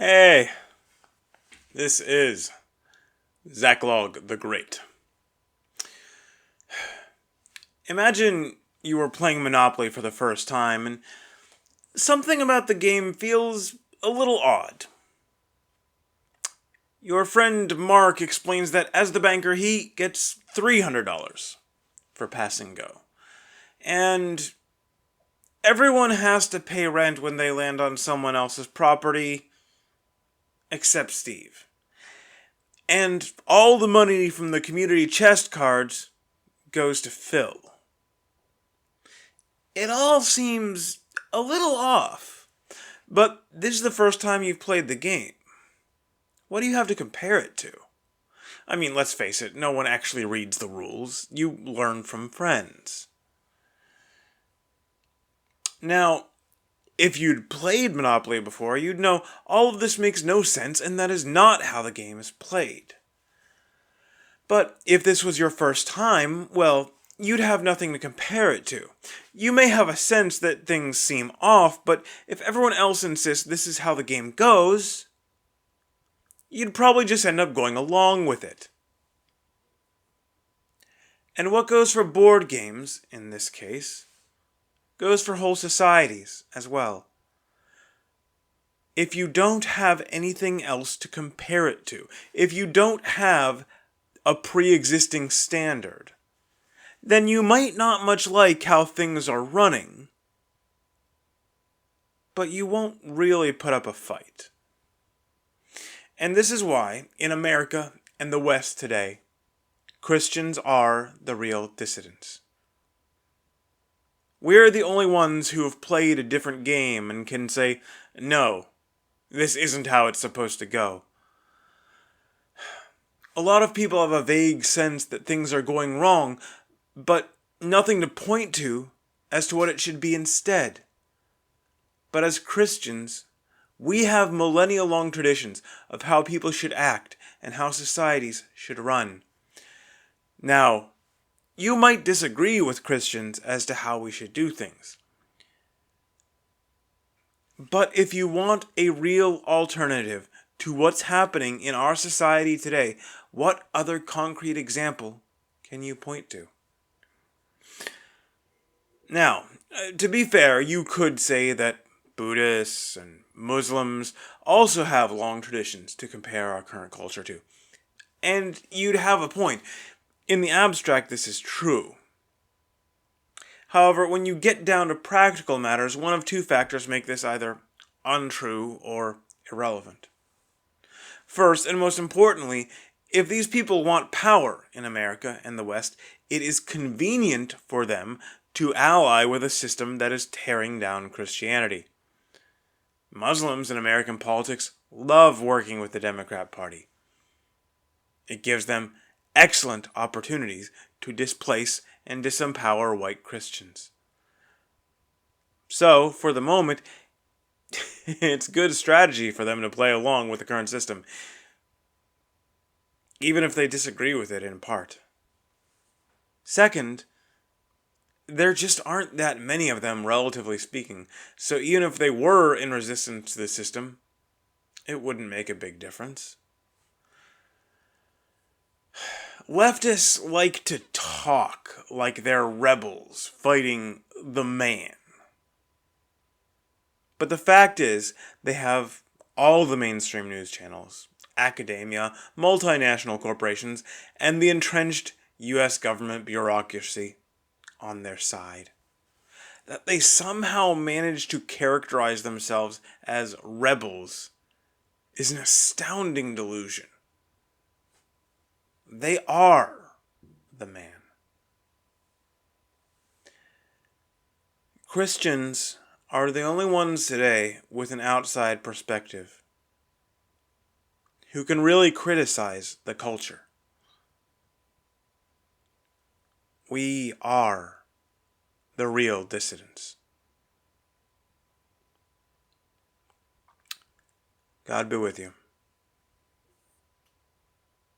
Hey, this is Zacklog the Great. Imagine you were playing Monopoly for the first time and something about the game feels a little odd. Your friend Mark explains that as the banker he gets $300 for passing go. And everyone has to pay rent when they land on someone else's property except Steve. And all the money from the community chest cards goes to Phil. It all seems a little off, but this is the first time you've played the game. What do you have to compare it to? I mean, let's face it, no one actually reads the rules. You learn from friends. Now, if you'd played Monopoly before, you'd know all of this makes no sense and that is not how the game is played. But if this was your first time, well, you'd have nothing to compare it to. You may have a sense that things seem off, but if everyone else insists this is how the game goes, you'd probably just end up going along with it. And what goes for board games, in this case, goes for whole societies as well. If you don't have anything else to compare it to, if you don't have a pre-existing standard, then you might not much like how things are running, but you won't really put up a fight. And this is why, in America and the West today, Christians are the real dissidents. We're the only ones who have played a different game and can say, no, this isn't how it's supposed to go. A lot of people have a vague sense that things are going wrong, but nothing to point to as to what it should be instead. But as Christians, we have millennia-long traditions of how people should act and how societies should run. Now, you might disagree with Christians as to how we should do things. But if you want a real alternative to what's happening in our society today, what other concrete example can you point to? Now, to be fair, you could say that Buddhists and Muslims also have long traditions to compare our current culture to. And you'd have a point. In the abstract, this is true. However, when you get down to practical matters, one of two factors make this either untrue or irrelevant. First, and most importantly, if these people want power in America and the West, it is convenient for them to ally with a system that is tearing down Christianity. Muslims in American politics love working with the Democrat Party. It gives them excellent opportunities to displace and disempower white Christians. So, for the moment, it's good strategy for them to play along with the current system, even if they disagree with it in part. Second, there just aren't that many of them, relatively speaking, so even if they were in resistance to the system, it wouldn't make a big difference. Leftists like to talk like they're rebels fighting the man. But the fact is, they have all the mainstream news channels, academia, multinational corporations, and the entrenched U.S. government bureaucracy on their side. That they somehow manage to characterize themselves as rebels is an astounding delusion. They are the man. Christians are the only ones today with an outside perspective who can really criticize the culture. We are the real dissidents. God be with you.